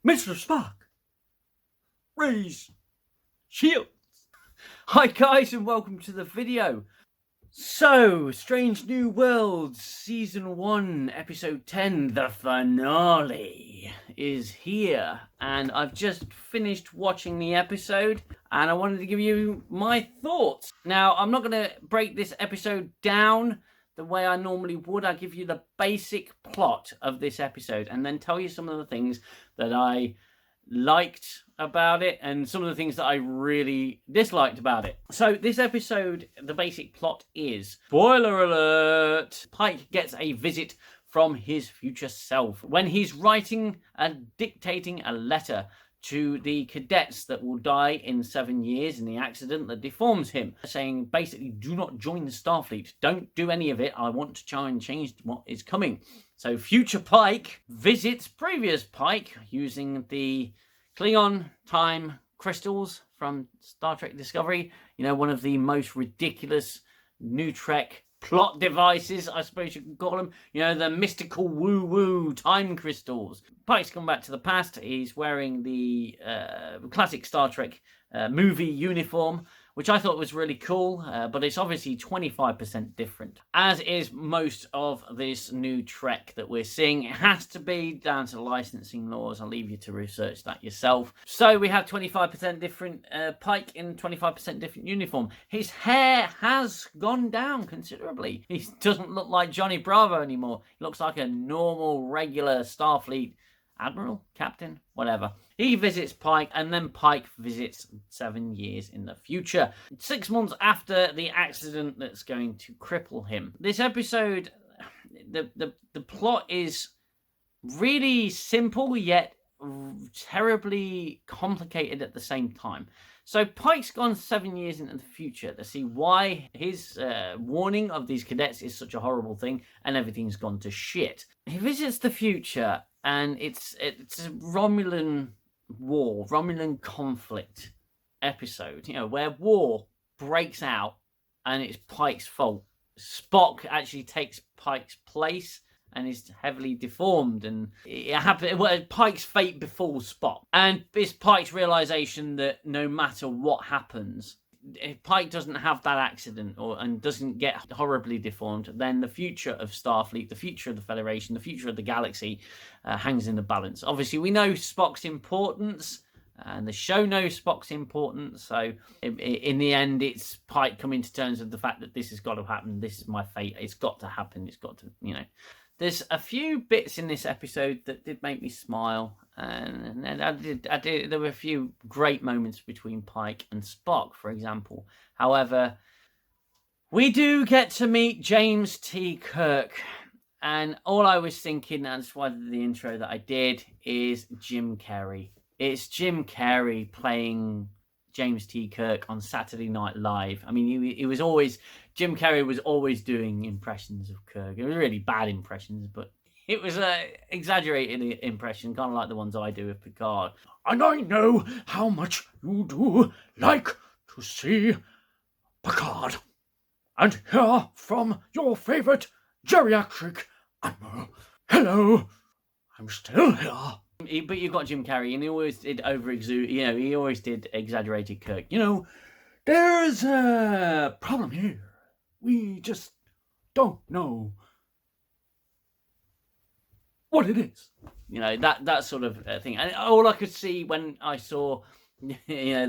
Mr. Spock, raise shields. Hi guys and welcome to the video. So, Strange New Worlds Season 1, Episode 10, the finale, is here. And I've just finished watching the episode and I wanted to give you my thoughts. Now, I'm not going to break this episode down the way I normally would. I'll give you the basic plot of this episode and then tell you some of the things that I liked about it and some of the things that I really disliked about it. So this episode, the basic plot is, spoiler alert, Pike gets a visit from his future self when he's writing and dictating a letter to the cadets that will die in 7 years in the accident that deforms him, saying basically, do not join the Starfleet, don't do any of it, I want to try and change what is coming. So future Pike visits previous Pike using the Klingon time crystals from Star Trek Discovery, you know, one of the most ridiculous new Trek plot devices, I suppose you could call them. You know, the mystical woo-woo time crystals. Pike's come back to the past. He's wearing the classic Star Trek movie uniform, which I thought was really cool, but it's obviously 25% different. As is most of this new Trek that we're seeing. It has to be down to licensing laws. I'll leave you to research that yourself. So we have 25% different Pike in 25% different uniform. His hair has gone down considerably. He doesn't look like Johnny Bravo anymore. He looks like a normal, regular Starfleet Admiral, Captain, whatever. He visits Pike, and then Pike visits 7 years in the future, 6 months after the accident that's going to cripple him. This episode, the plot is really simple, yet terribly complicated at the same time. So Pike's gone 7 years into the future to see why his warning of these cadets is such a horrible thing, and everything's gone to shit. He visits the future, and it's a Romulan war, Romulan conflict episode, you know, where war breaks out and it's Pike's fault. Spock actually takes Pike's place and is heavily deformed, and it happened. Well, Pike's fate befalls Spock, and it's Pike's realization that no matter what happens, if Pike doesn't have that accident and doesn't get horribly deformed, then the future of Starfleet, the future of the Federation, the future of the galaxy hangs in the balance. Obviously, we know Spock's importance, and the show knows Spock's importance. So in the end, it's Pike coming to terms with the fact that this has got to happen. This is my fate. It's got to happen. It's got to, you know. There's a few bits in this episode that did make me smile, and I did. There were a few great moments between Pike and Spock, for example. However, we do get to meet James T. Kirk, and all I was thinking, and that's why I did the intro that I did, is Jim Carrey. It's Jim Carrey playing James T. Kirk on Saturday Night Live. I mean, he was always, Jim Carrey was always doing impressions of Kirk. It was really bad impressions, but it was an exaggerated impression, kind of like the ones I do of Picard. And I know how much you do like to see Picard. And hear from your favourite geriatric admiral. Hello, I'm still here. But you've got Jim Carrey, and he always did he always did exaggerated Kirk. You know, there's a problem here. We just don't know what it is. You know, that sort of thing. And all I could see when I saw, you know,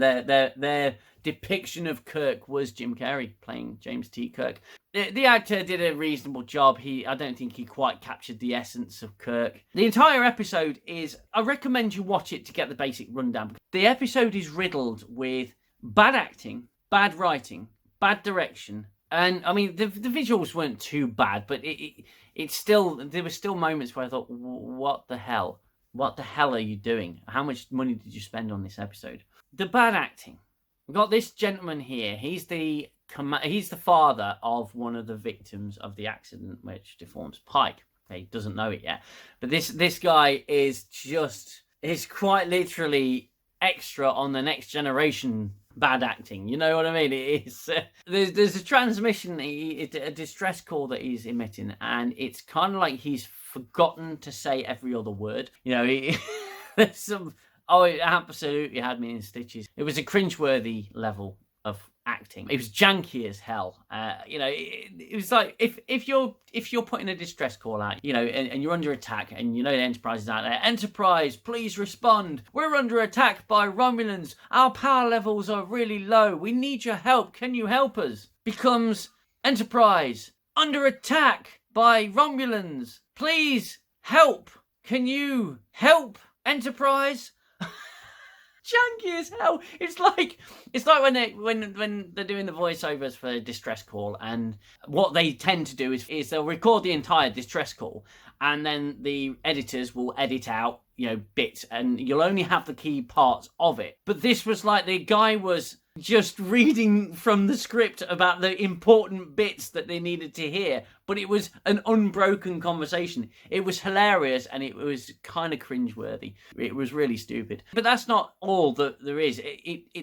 their depiction of Kirk was Jim Carrey playing James T. Kirk. The actor did a reasonable job. I don't think he quite captured the essence of Kirk. The entire episode I recommend you watch it to get the basic rundown. The episode is riddled with bad acting, bad writing, bad direction. And I mean, the visuals weren't too bad, but there were still moments where I thought, what the hell? What the hell are you doing? How much money did you spend on this episode? The bad acting. We've got this gentleman here. He's the father of one of the victims of the accident which deforms Pike. Okay, he doesn't know it yet. But this guy is quite literally extra on the Next Generation bad acting. You know what I mean? It is. There's a transmission, a distress call that he's emitting, and it's kind of like he's forgotten to say every other word. You know, There's some. Oh, it absolutely had me in stitches. It was a cringeworthy level of acting. It was janky as hell. It was like if you're putting a distress call out, and you're under attack, and the Enterprise is out there. Enterprise, please respond. We're under attack by Romulans. Our power levels are really low. We need your help. Can you help us? Becomes Enterprise under attack by Romulans. Please help. Can you help, Enterprise? Janky as hell. It's like when they're doing the voiceovers for a distress call, and what they tend to do is they'll record the entire distress call, and then the editors will edit out bits, and you'll only have the key parts of it. But this was like the guy was just reading from the script about the important bits that they needed to hear, but it was an unbroken conversation. It was hilarious, and it was kind of cringeworthy. It was really stupid. But that's not all that there is.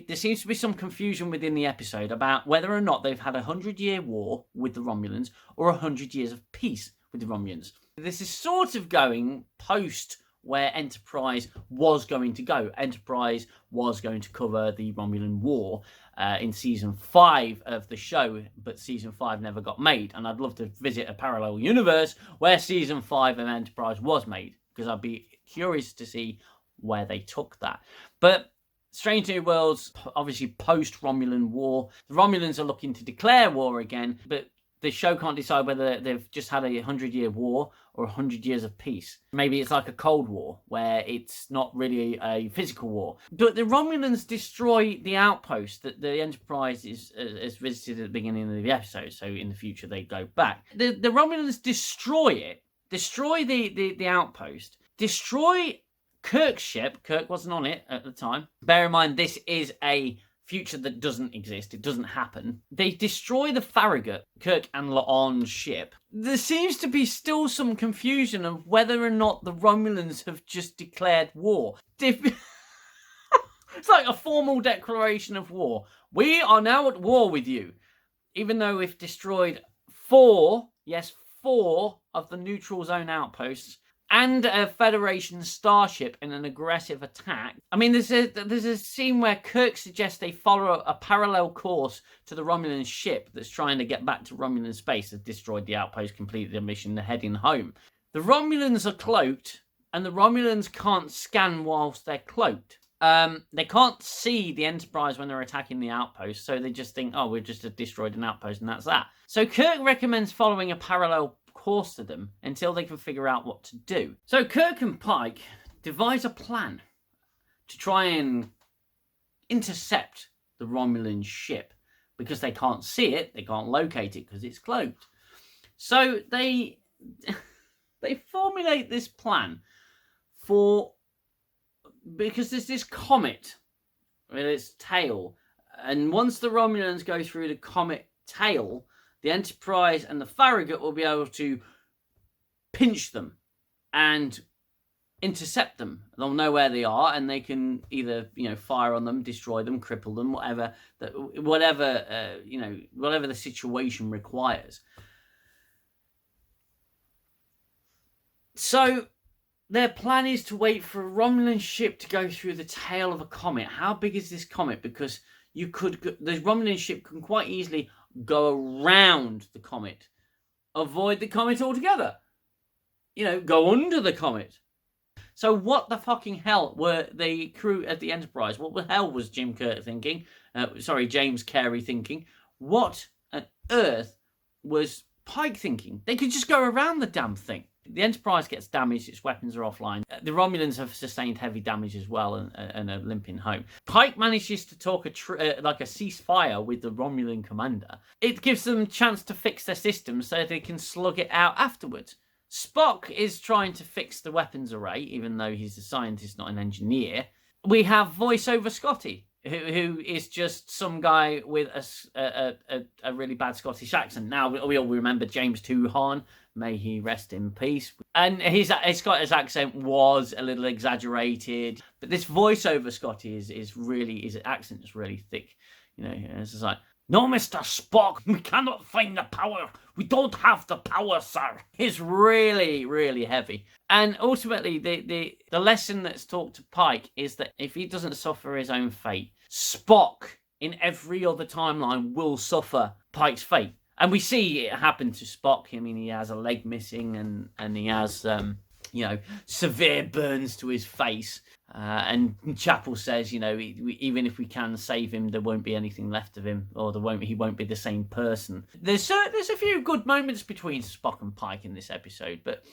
There seems to be some confusion within the episode about whether or not they've had a 100-year war with the Romulans or 100 years of peace with the Romulans. This is sort of going post where Enterprise was going to go. Enterprise was going to cover the Romulan War in Season 5 of the show, but Season 5 never got made. And I'd love to visit a parallel universe where Season 5 of Enterprise was made, because I'd be curious to see where they took that. But Strange New Worlds, obviously post-Romulan War. The Romulans are looking to declare war again, but the show can't decide whether they've just had a 100-year war or 100 years of peace. Maybe it's like a Cold War, where it's not really a physical war. But the Romulans destroy the outpost that the Enterprise is visited at the beginning of the episode, so in the future they go back. The Romulans destroy it, destroy the outpost, destroy Kirk's ship. Kirk wasn't on it at the time. Bear in mind, this is a future that doesn't exist. It doesn't happen. They destroy the Farragut, Kirk and La'an's ship. There seems to be still some confusion of whether or not the Romulans have just declared war. It's like a formal declaration of war. We are now at war with you. Even though we've destroyed 4 of the neutral zone outposts and a Federation starship in an aggressive attack. I mean, there's a scene where Kirk suggests they follow a parallel course to the Romulan ship that's trying to get back to Romulan space. They've destroyed the outpost, completed their mission, they're heading home. The Romulans are cloaked, and the Romulans can't scan whilst they're cloaked. They can't see the Enterprise when they're attacking the outpost, so they just think, oh, we've just destroyed an outpost, and that's that. So Kirk recommends following a parallel course to them until they can figure out what to do. So Kirk and Pike devise a plan to try and intercept the Romulan ship, because they can't see it, they can't locate it because it's cloaked. So they formulate this plan because there's this comet with its tail, and once the Romulans go through the comet tail, the Enterprise and the Farragut will be able to pinch them and intercept them. They'll know where they are, and they can either, fire on them, destroy them, cripple them, whatever the situation requires. So their plan is to wait for a Romulan ship to go through the tail of a comet. How big is this comet? Because the Romulan ship can quite easily go around the comet, avoid the comet altogether, go under the comet. So what the fucking hell were the crew at the Enterprise? What the hell was James Carey thinking? What on earth was Pike thinking? They could just go around the damn thing. The Enterprise gets damaged, its weapons are offline. The Romulans have sustained heavy damage as well and are limping home. Pike manages to talk a ceasefire with the Romulan commander. It gives them a chance to fix their systems so they can slug it out afterwards. Spock is trying to fix the weapons array, even though he's a scientist, not an engineer. We have voiceover Scotty, who is just some guy with a really bad Scottish accent. Now, we all remember James Toohan, may he rest in peace. And his Scottish accent was a little exaggerated, but this voiceover Scotty his accent is really thick. It's just like, No, Mr. Spock, we cannot find the power. We don't have the power, sir. It's really, really heavy. And ultimately, the lesson that's taught to Pike is that if he doesn't suffer his own fate, Spock in every other timeline will suffer Pike's fate. And we see it happen to Spock. I mean, he has a leg missing and he has, severe burns to his face. And Chapel says, even if we can save him, there won't be anything left of him, or he won't be the same person. There's a few good moments between Spock and Pike in this episode, but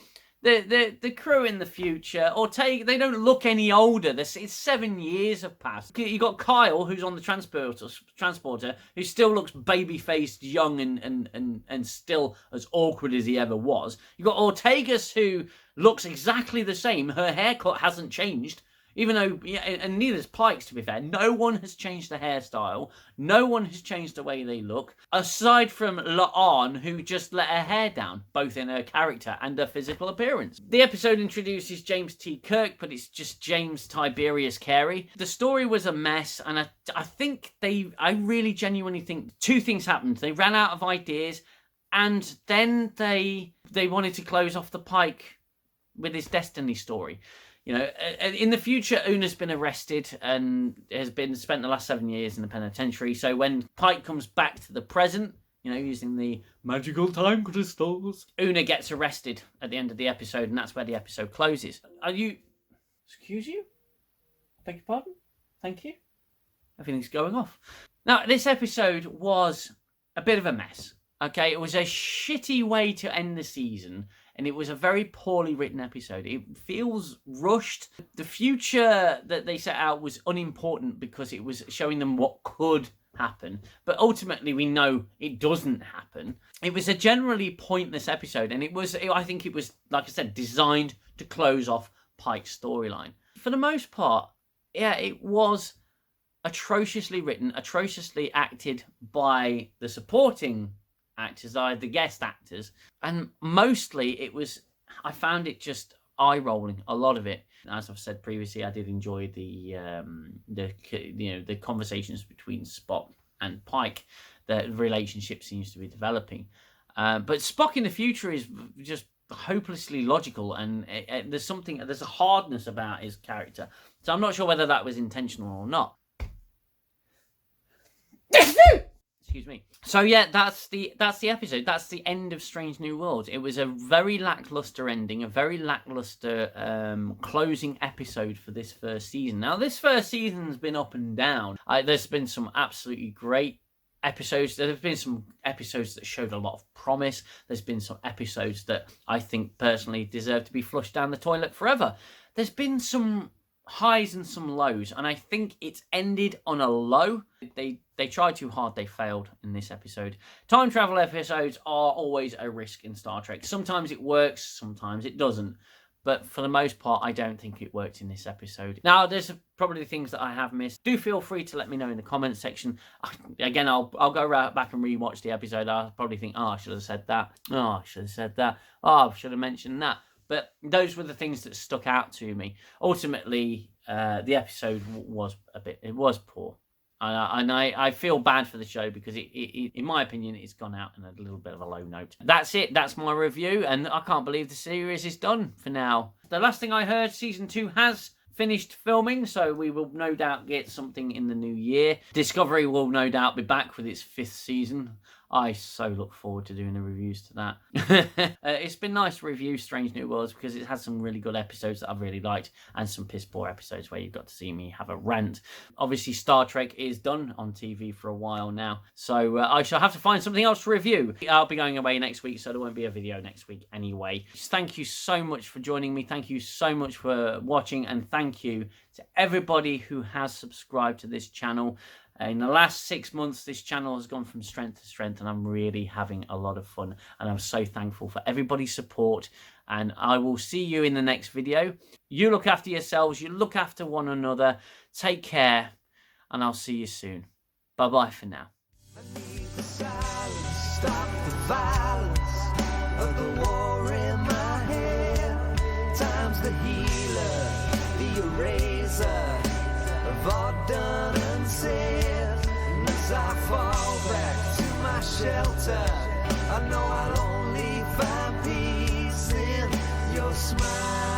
the crew in the future, they don't look any older. It's 7 years have passed. You got Kyle, who's on the transporter, who still looks baby-faced, young, and still as awkward as he ever was. You got Ortegas, who looks exactly the same. Her haircut hasn't changed. Even though, and neither's Pike's, to be fair. No one has changed the hairstyle. No one has changed the way they look. Aside from La'an, who just let her hair down, both in her character and her physical appearance. The episode introduces James T. Kirk, but it's just James Tiberius Carey. The story was a mess, and I really genuinely think two things happened. They ran out of ideas, and then they wanted to close off the Pike with his Destiny story. In the future, Una's been arrested and has been spent the last 7 years in the penitentiary. So when Pike comes back to the present, using the magical time crystals, Una gets arrested at the end of the episode, and that's where the episode closes. Excuse you? Beg your pardon? Thank you? Everything's going off. Now, this episode was a bit of a mess. Okay, it was a shitty way to end the season. And it was a very poorly written episode. It feels rushed. The future that they set out was unimportant because it was showing them what could happen. But ultimately, we know it doesn't happen. It was a generally pointless episode. And I think it was, like I said, designed to close off Pike's storyline. For the most part, yeah, it was atrociously written, atrociously acted by the supporting actors, the guest actors, and mostly I found it just eye-rolling, a lot of it. As I've said previously, I did enjoy the conversations between Spock and Pike. The relationship seems to be developing, but Spock in the future is just hopelessly logical, and there's a hardness about his character, so I'm not sure whether that was intentional or not. Excuse me. So yeah, that's the episode. That's the end of Strange New Worlds. It was a very lackluster ending, a very lackluster closing episode for this first season. Now, this first season's been up and down. There's been some absolutely great episodes. There have been some episodes that showed a lot of promise. There's been some episodes that I think personally deserve to be flushed down the toilet forever. There's been some highs and some lows, and I think it's ended on a low. They tried too hard, they failed in this episode. Time travel episodes are always a risk in Star Trek. Sometimes it works, sometimes it doesn't. But for the most part, I don't think it worked in this episode. Now, there's probably things that I have missed. Do feel free to let me know in the comments section. Again, I'll go back and rewatch the episode. I'll probably think, I should have said that. I should have said that. I should have mentioned that. But those were the things that stuck out to me. Ultimately, the episode was poor. And I feel bad for the show because it, in my opinion, it's gone out on a little bit of a low note. That's it. That's my review. And I can't believe the series is done for now. The last thing I heard, season 2 has finished filming, so we will no doubt get something in the new year. Discovery will no doubt be back with its 5th season. I so look forward to doing the reviews to that. It's been nice to review Strange New Worlds because it has some really good episodes that I've really liked and some piss poor episodes where you've got to see me have a rant. Obviously, Star Trek is done on TV for a while now, so I shall have to find something else to review. I'll be going away next week, so there won't be a video next week anyway. Thank you so much for joining me. Thank you so much for watching, and thank you to everybody who has subscribed to this channel. In the last 6 months, this channel has gone from strength to strength, and I'm really having a lot of fun, and I'm so thankful for everybody's support, and I will see you in the next video. You look after yourselves, you look after one another, take care, and I'll see you soon. Bye-bye for now. I need the silence, stop the violence of the war in my head. Time's the healer, the eraser of all done and said. As I fall back to my shelter, I know I'll only find peace in your smile.